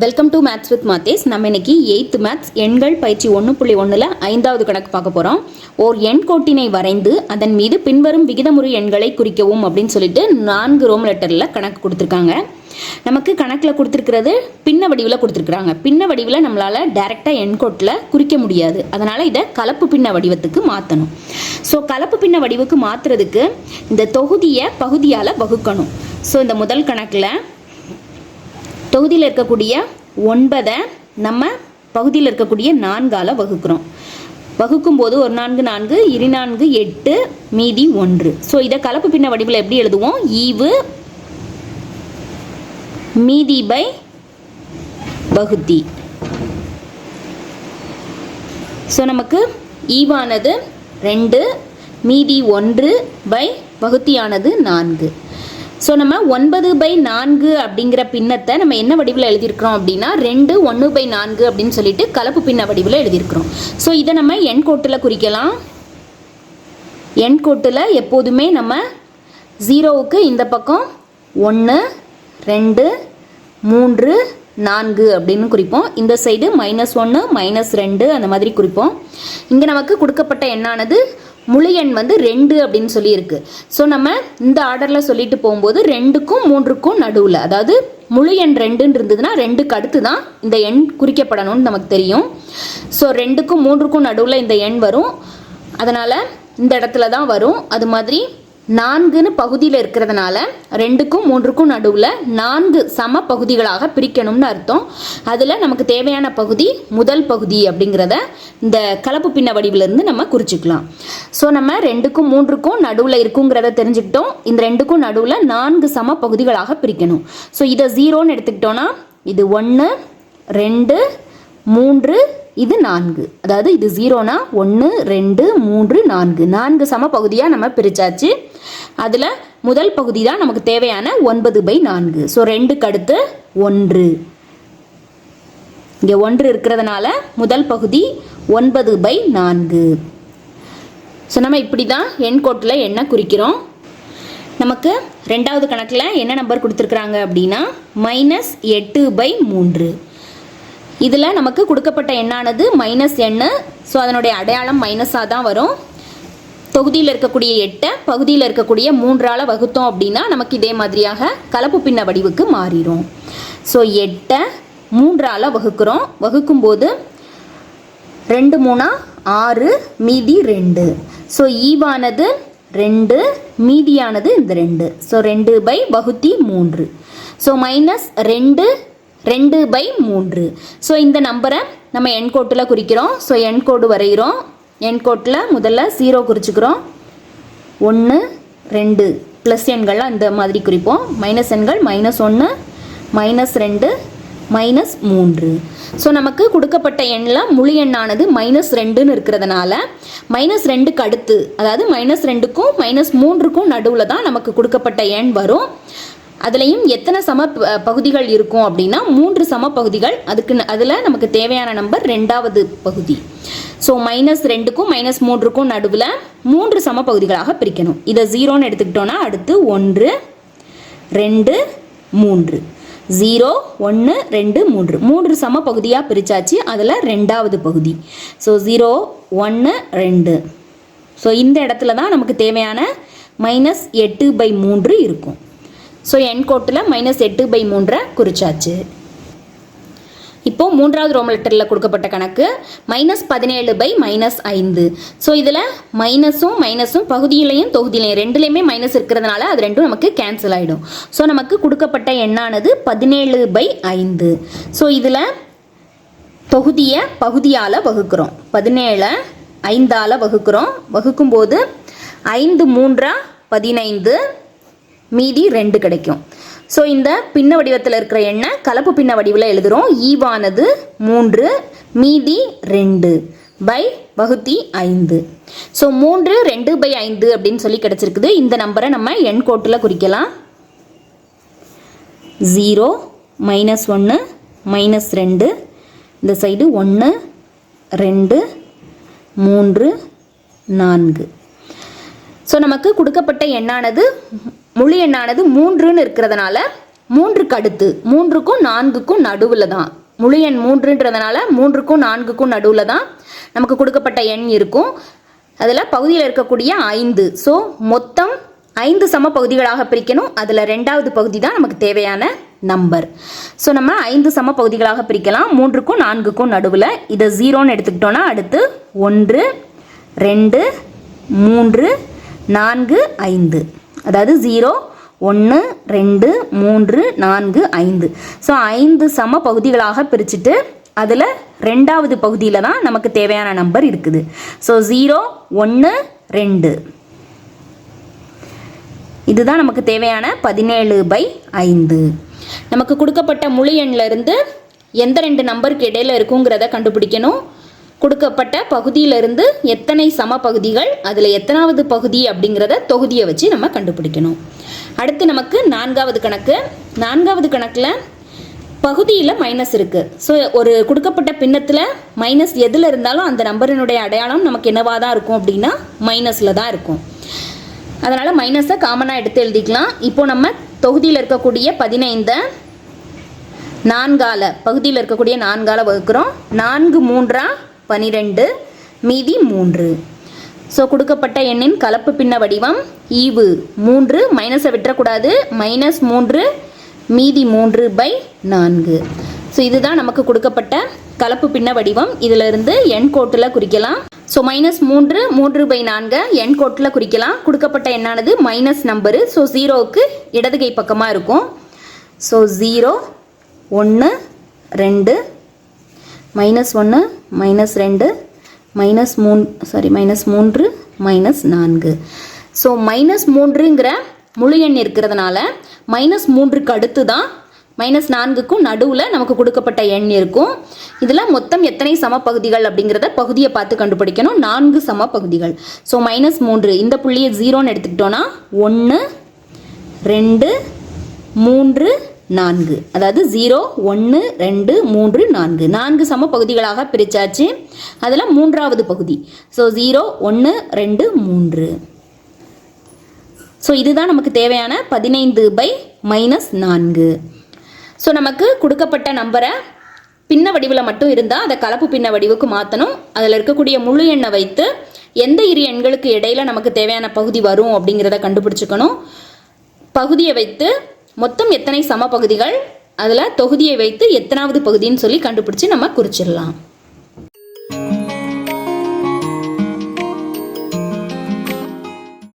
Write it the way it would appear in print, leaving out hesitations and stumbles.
Welcome to maths with Mathesh. நம்ம இன்னைக்கு 8th maths எண்கள் பயிற்சி 1.1ல் 5வது கணக்கு பார்க்க போகிறோம். ஓர் எண் கோட்டினை வரைந்து அதன் மீது பின்வரும் விகிதமுறு எண்களை குறிக்கவும் அப்படின்னு சொல்லிட்டு 4 ரோம் லெட்டரில் கணக்கு கொடுத்துருக்காங்க. நமக்கு கணக்கில் கொடுத்துருக்கிறது பின்ன வடிவில் கொடுத்துருக்குறாங்க. பின்ன வடிவில் நம்மளால் டைரெக்டாக எண் கோட்டில் குறிக்க முடியாது. அதனால் இதை கலப்பு பின்ன வடிவத்துக்கு மாற்றணும். ஸோ கலப்பு பின்ன வடிவுக்கு மாற்றுறதுக்கு இந்த தொகுதியை பகுதியால் வகுக்கணும். ஸோ இந்த முதல் கணக்கில் தொகுதியில் இருக்கக்கூடிய 9 நம்ம பகுதியில் இருக்கக்கூடிய 4ஆல் வகுக்கிறோம். வகுக்கும்போது ஒரு 4 4 2 4 8 மீதி 1. ஸோ இதை கலப்பு பின்ன வடிவில் எப்படி எழுதுவோம்? ஈவு மீதி பை வகுத்தி. ஸோ நமக்கு ஈவானது 2, மீதி 1 பை வகுத்தியானது 4. ஸோ நம்ம 9/4 அப்படிங்கிற பின்னத்தை நம்ம என்ன வடிவில் எழுதியிருக்கிறோம் அப்படின்னா 2 1/4 அப்படின்னு சொல்லிட்டு கலப்பு பின்ன வடிவில் எழுதியிருக்கிறோம். ஸோ இதை நம்ம எண் கோட்டில் குறிக்கலாம். எண் கோட்டில் எப்போதுமே நம்ம 0க்கு இந்த பக்கம் 1 2 3 4 அப்படின்னு குறிப்போம். இந்த சைடு -1 -2 அந்த மாதிரி குறிப்போம். இங்கே நமக்கு கொடுக்கப்பட்ட எண்ணானது முழு எண் 2 அப்படின்னு சொல்லியிருக்கு. ஸோ நம்ம இந்த ஆர்டரில் சொல்லிட்டு போகும்போது 2க்கும் 3க்கும் நடுவில், அதாவது முழு எண் 2 இருந்ததுன்னா 2க்கு அடுத்து தான் இந்த எண் குறிக்கப்படணும்னு நமக்கு தெரியும். ஸோ 2க்கும் 3க்கும் நடுவில் இந்த எண் வரும். அதனால் இந்த இடத்துல தான் வரும். அது மாதிரி 4ன்னு பகுதியில் இருக்கிறதுனால 2க்கும் 3க்கும் நடுவில் 4 சம பகுதிகளாக பிரிக்கணும்னு அர்த்தம். அதில் நமக்கு தேவையான பகுதி முதல் பகுதி அப்படிங்கிறத இந்த கலப்பு பின்ன வடிவிலிருந்து நம்ம குறிச்சிக்கலாம். ஸோ நம்ம 2க்கும் 3க்கும் நடுவில் இருக்குங்கிறத தெரிஞ்சுக்கிட்டோம். இந்த 2க்கும் நடுவில் 4 சம பகுதிகளாக பிரிக்கணும். ஸோ இதை 0ன்னு எடுத்துக்கிட்டோன்னா இது 1 2 3 இது 4. அதாவது இது 0னா 1 2 3 4 4 சம பகுதியாக நம்ம பிரித்தாச்சு. அதில் முதல் பகுதி தான் நமக்கு தேவையான 9/4. ஸோ 2க்கு அடுத்து 1. இங்கே 1 இருக்கிறதுனால முதல் பகுதி 9/4. ஸோ நம்ம இப்படி தான் எண் கோட்டில் எண்ணை குறிக்கிறோம். நமக்கு 2வது கணக்கில் என்ன நம்பர் கொடுத்துருக்குறாங்க அப்படின்னா -8/3. இதில் நமக்கு கொடுக்கப்பட்ட எண்ணானது -n. ஸோ அதனுடைய அடையாளம் மைனஸாக தான் வரும். தொகுதியில் இருக்கக்கூடிய 8 பகுதியில் இருக்கக்கூடிய 3ஆல் வகுத்தோம் அப்படின்னா நமக்கு இதே மாதிரியாக கலப்பு பின்ன வடிவுக்கு மாறிடும். ஸோ 8 3ஆல் வகுக்கிறோம். வகுக்கும்போது 2 3 6 மீதி 2. ஸோ ஈவானது 2, மீதியானது இந்த 2. ஸோ 2/3. ஸோ -2 2/3. ஸோ இந்த நம்பரை நம்ம எண் கோட்டில் குறிக்கிறோம். ஸோ எண் கோடு வரைகிறோம். எண் கோட்டில் முதல்ல 0 குறிச்சிக்கிறோம். 1 2 ப்ளஸ் எண்கள்லாம் இந்த மாதிரி குறிப்போம். மைனஸ் எண்கள் -1 -2 -3. ஸோ நமக்கு கொடுக்கப்பட்ட எண்ணில் முழு எண்ணானது -2ன்னு இருக்கிறதுனால -2க்கு அடுத்து, அதாவது -2க்கும் -3க்கும் நடுவில் தான் நமக்கு கொடுக்கப்பட்ட எண் வரும். அதுலேயும் எத்தனை சம பகுதிகள் இருக்கும் அப்படின்னா 3 சம பகுதிகள். அதில் நமக்கு தேவையான நம்பர் 2வது பகுதி. ஸோ -2க்கும் -3க்கும் நடுவில் 3 சம பகுதிகளாக பிரிக்கணும். இதை 0ன்னு எடுத்துக்கிட்டோன்னா அடுத்து 1 2 3 0 1 2 3 3 சம பகுதியாக பிரித்தாச்சு. அதில் 2வது பகுதி. ஸோ 0 1 2. ஸோ இந்த இடத்துல தான் நமக்கு தேவையான -8/3 இருக்கும். ஸோ எண் கோட்டில் -8/3 குறிச்சாச்சு. இப்போ 3வது ரோம் லெட்டரில் கொடுக்கப்பட்ட கணக்கு -17/-5. ஸோ இதில் மைனஸும் பகுதியிலையும் தொகுதியிலையும் ரெண்டுலேயுமே மைனஸ் இருக்கிறதுனால அது ரெண்டும் நமக்கு கேன்சல் ஆகிடும். ஸோ நமக்கு கொடுக்கப்பட்ட எண்ணானது 17/5. ஸோ இதில் தொகுதியை பகுதியால் வகுக்கிறோம். 17 5ஆல் வகுக்கிறோம். வகுக்கும்போது 5 3 15 மீதி 2 கிடைக்கும். ஸோ இந்த பின்ன வடிவத்தில் இருக்கிற எண்ணை கலப்பு பின்ன வடிவில் எழுதுகிறோம். ஈவானது 3 மீதி 2 பை வகுத்தி 5. ஸோ 3 2/5 அப்படின்னு சொல்லி கிடச்சிருக்குது. இந்த நம்பரை நம்ம எண் கோட்டில் குறிக்கலாம். 0 -1 -2 இந்த சைடு 1 2 3 4. ஸோ நமக்கு கொடுக்கப்பட்ட எண்ணானது முழு எண்ணானது 3ன்னு இருக்கிறதுனால 3க்கு அடுத்து 3க்கும் 4க்கும் நடுவில் தான். முழு எண் 3ன்றதுனால 3க்கும் 4க்கும் நடுவில் தான் நமக்கு கொடுக்கப்பட்ட எண் இருக்கும். அதில் பகுதியில் இருக்கக்கூடிய 5. ஸோ மொத்தம் 5 சம பகுதிகளாக பிரிக்கணும். அதில் 2வது பகுதி தான் நமக்கு தேவையான நம்பர். ஸோ நம்ம 5 சம பகுதிகளாக பிரிக்கலாம் 3க்கும் 4க்கும் நடுவில். இதை 0ன்னு எடுத்துக்கிட்டோன்னா அடுத்து 1 2 3 4 5, அதாவது 0 1 2 3 4 5. ஸோ 5 சம பகுதிகளாக பிரிச்சுட்டு அதில் 2வது பகுதியில் தான் நமக்கு தேவையான நம்பர் இருக்குது. ஸோ 0 1 2, இதுதான் நமக்கு தேவையான 17/5. நமக்கு கொடுக்கப்பட்ட முழு எண்ணில் இருந்து எந்த 2 நம்பருக்கு இடையில இருக்குங்கிறத கண்டுபிடிக்கணும். கொடுக்கப்பட்ட பகுதியிலிருந்து எத்தனை சம பகுதிகள், அதில் எத்தனாவது பகுதி அப்படிங்கிறத தொகுதியை வச்சு நம்ம கண்டுபிடிக்கணும். அடுத்து நமக்கு 4வது கணக்கு. 4வது கணக்கில் பகுதியில் மைனஸ் இருக்குது. ஸோ ஒரு கொடுக்கப்பட்ட பின்னத்தில் மைனஸ் எதில் இருந்தாலும் அந்த நம்பரினுடைய அடையாளம் நமக்கு என்னவாக தான் இருக்கும் அப்படின்னா மைனஸில் தான் இருக்கும். அதனால் மைனஸை காமனாக எடுத்து எழுதிக்கலாம். இப்போ நம்ம தொகுதியில் இருக்கக்கூடிய 15 4ஆல் பகுதியில் இருக்கக்கூடிய 4ஆல் வகுக்கிறோம். 4 3 12, மீதி 3. ஸோ கொடுக்கப்பட்ட எண்ணின் கலப்பு பின்ன வடிவம் ஈவு 3, மைனஸை விட்டுறக்கூடாது, -3 மீதி 3/4. ஸோ இதுதான் நமக்கு கொடுக்கப்பட்ட கலப்பு பின்ன வடிவம். இதிலிருந்து எண் கோட்டில் குறிக்கலாம். ஸோ -3 3/4 எண் கோட்டில் குறிக்கலாம். கொடுக்கப்பட்ட எண்ணானது மைனஸ் நம்பரு. ஸோ 0க்கு இடது கை பக்கமாக இருக்கும். ஸோ 0 1 2 -1 -2 -3 -4. ஸோ -3ங்கிற முழு எண் இருக்கிறதுனால -3க்கு அடுத்து தான் -4க்கும் நடுவில் நமக்கு கொடுக்கப்பட்ட எண் இருக்கும். இதில் மொத்தம் எத்தனை சம பகுதிகள் அப்படிங்கிறத பகுதியை பார்த்து கண்டுபிடிக்கணும். 4 சம பகுதிகள். ஸோ -3 இந்த புள்ளியை 0ன்னு எடுத்துக்கிட்டோன்னா 1 2 3 4, அதாவது 0 1 2 3 4 4 சம பகுதிகளாக பிரிச்சாச்சு. அதில் 3வது பகுதி. ஸோ 0 1 2 3. ஸோ இதுதான் நமக்கு தேவையான 15/-4. ஸோ நமக்கு கொடுக்கப்பட்ட நம்பரை பின்ன வடிவில் மட்டும் இருந்தால் அதை கலப்பு பின்ன வடிவுக்கு மாற்றணும். அதில் இருக்கக்கூடிய முழு எண்ணை வைத்து எந்த இரு எண்களுக்கு இடையில நமக்கு தேவையான பகுதி வரும் அப்படிங்கிறத கண்டுபிடிச்சுக்கணும். பகுதியை வைத்து மொத்தம் எத்தனை சம பகுதிகள், அதில் தொகுதியை வைத்து எத்தனாவது பகுதின்னு சொல்லி கண்டுபிடிச்சி நம்ம குறிச்சிடலாம்.